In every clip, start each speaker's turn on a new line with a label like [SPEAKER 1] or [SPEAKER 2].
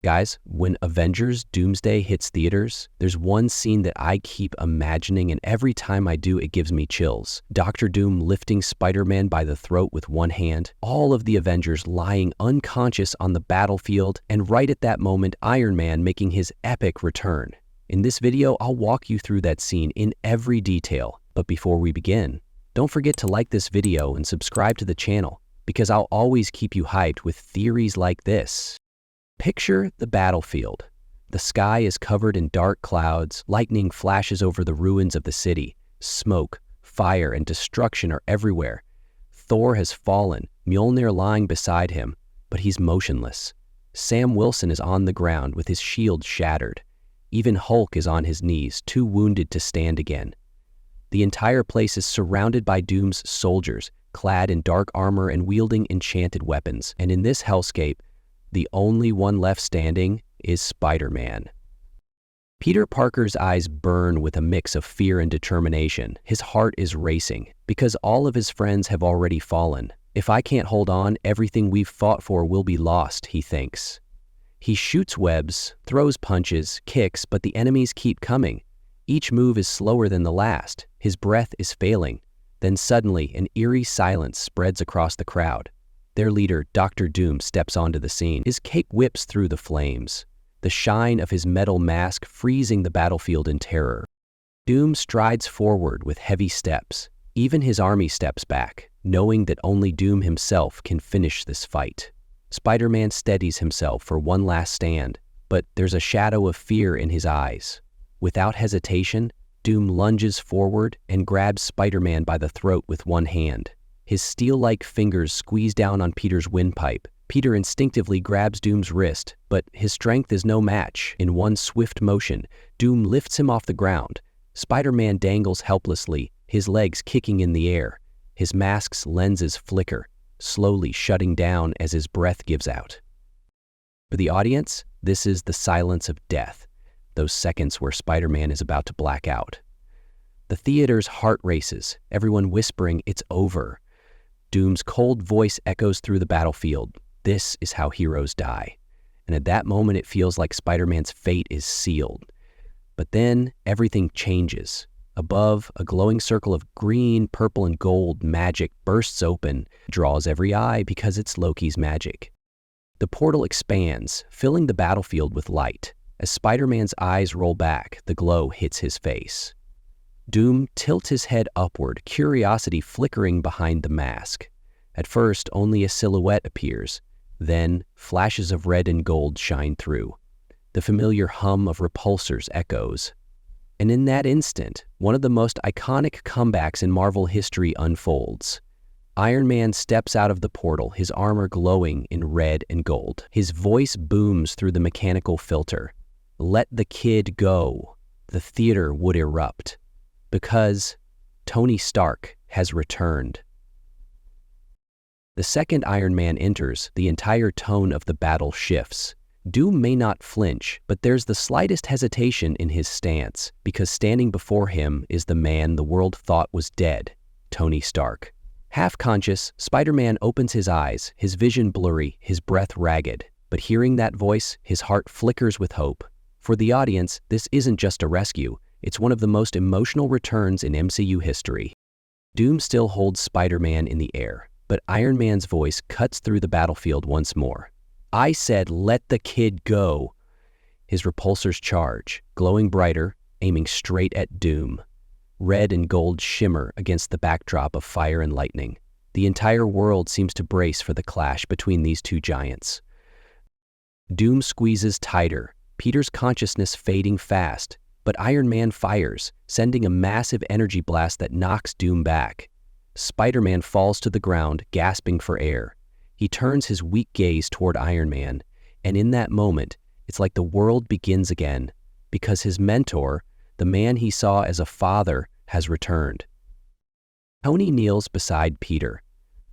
[SPEAKER 1] Guys, when Avengers Doomsday hits theaters, there's one scene that I keep imagining, and every time I do, it gives me chills. Dr. Doom lifting Spider-Man by the throat with one hand, all of the Avengers lying unconscious on the battlefield, and right at that moment, Iron Man making his epic return. In this video, I'll walk you through that scene in every detail. But before we begin, don't forget to like this video and subscribe to the channel, because I'll always keep you hyped with theories like this. Picture the battlefield. The sky is covered in dark clouds, lightning flashes over the ruins of the city, smoke, fire, and destruction are everywhere. Thor has fallen, Mjolnir lying beside him, but he's motionless. Sam Wilson is on the ground with his shield shattered. Even Hulk is on his knees, too wounded to stand again. The entire place is surrounded by Doom's soldiers, clad in dark armor and wielding enchanted weapons. And in this hellscape, the only one left standing is Spider-Man. Peter Parker's eyes burn with a mix of fear and determination. His heart is racing because all of his friends have already fallen. If I can't hold on, everything we've fought for will be lost, he thinks. He shoots webs, throws punches, kicks, but the enemies keep coming. Each move is slower than the last. His breath is failing. Then suddenly, an eerie silence spreads across the crowd. Their leader, Dr. Doom, steps onto the scene. His cape whips through the flames, the shine of his metal mask freezing the battlefield in terror. Doom strides forward with heavy steps. Even his army steps back, knowing that only Doom himself can finish this fight. Spider-Man steadies himself for one last stand, but there's a shadow of fear in his eyes. Without hesitation, Doom lunges forward and grabs Spider-Man by the throat with one hand. His steel-like fingers squeeze down on Peter's windpipe. Peter instinctively grabs Doom's wrist, but his strength is no match. In one swift motion, Doom lifts him off the ground. Spider-Man dangles helplessly, his legs kicking in the air. His mask's lenses flicker, slowly shutting down as his breath gives out. For the audience, this is the silence of death, those seconds where Spider-Man is about to black out. The theater's heart races, everyone whispering, "It's over." Doom's cold voice echoes through the battlefield. This is how heroes die. And at that moment, it feels like Spider-Man's fate is sealed. But then everything changes. Above, a glowing circle of green, purple, and gold magic bursts open, draws every eye because it's Loki's magic. The portal expands, filling the battlefield with light. As Spider-Man's eyes roll back, the glow hits his face. Doom tilts his head upward, curiosity flickering behind the mask. At first, only a silhouette appears. Then, flashes of red and gold shine through. The familiar hum of repulsors echoes. And in that instant, one of the most iconic comebacks in Marvel history unfolds. Iron Man steps out of the portal, his armor glowing in red and gold. His voice booms through the mechanical filter. "Let the kid go." The theater would erupt. Because Tony Stark has returned. The second Iron Man enters, the entire tone of the battle shifts. Doom may not flinch, but there's the slightest hesitation in his stance, because standing before him is the man the world thought was dead, Tony Stark. Half-conscious, Spider-Man opens his eyes, his vision blurry, his breath ragged. But hearing that voice, his heart flickers with hope. For the audience, this isn't just a rescue. It's one of the most emotional returns in MCU history. Doom still holds Spider-Man in the air, but Iron Man's voice cuts through the battlefield once more. "I said, let the kid go." His repulsors charge, glowing brighter, aiming straight at Doom. Red and gold shimmer against the backdrop of fire and lightning. The entire world seems to brace for the clash between these two giants. Doom squeezes tighter, Peter's consciousness fading fast. But Iron Man fires, sending a massive energy blast that knocks Doom back. Spider-Man falls to the ground, gasping for air. He turns his weak gaze toward Iron Man, and in that moment, it's like the world begins again, because his mentor, the man he saw as a father, has returned. Tony kneels beside Peter.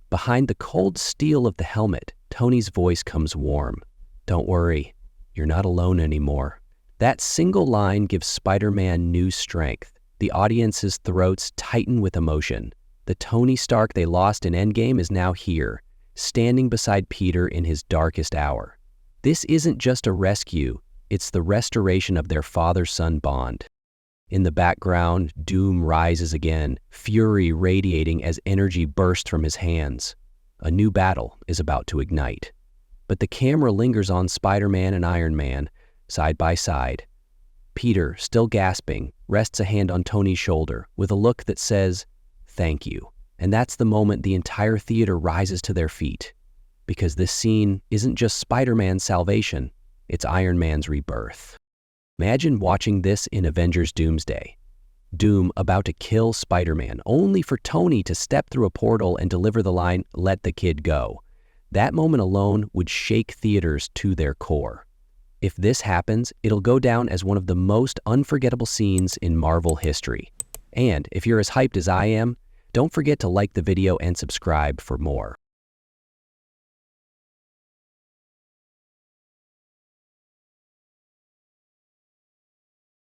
[SPEAKER 1] Behind the cold steel of the helmet, Tony's voice comes warm. "Don't worry, you're not alone anymore." That single line gives Spider-Man new strength. The audience's throats tighten with emotion. The Tony Stark they lost in Endgame is now here, standing beside Peter in his darkest hour. This isn't just a rescue, it's the restoration of their father-son bond. In the background, Doom rises again, fury radiating as energy bursts from his hands. A new battle is about to ignite. But the camera lingers on Spider-Man and Iron Man, side by side. Peter, still gasping, rests a hand on Tony's shoulder with a look that says, "Thank you." And that's the moment the entire theater rises to their feet. Because this scene isn't just Spider-Man's salvation, it's Iron Man's rebirth. Imagine watching this in Avengers Doomsday. Doom about to kill Spider-Man, only for Tony to step through a portal and deliver the line, "Let the kid go." That moment alone would shake theaters to their core. If this happens, it'll go down as one of the most unforgettable scenes in Marvel history. And if you're as hyped as I am, don't forget to like the video and subscribe for more.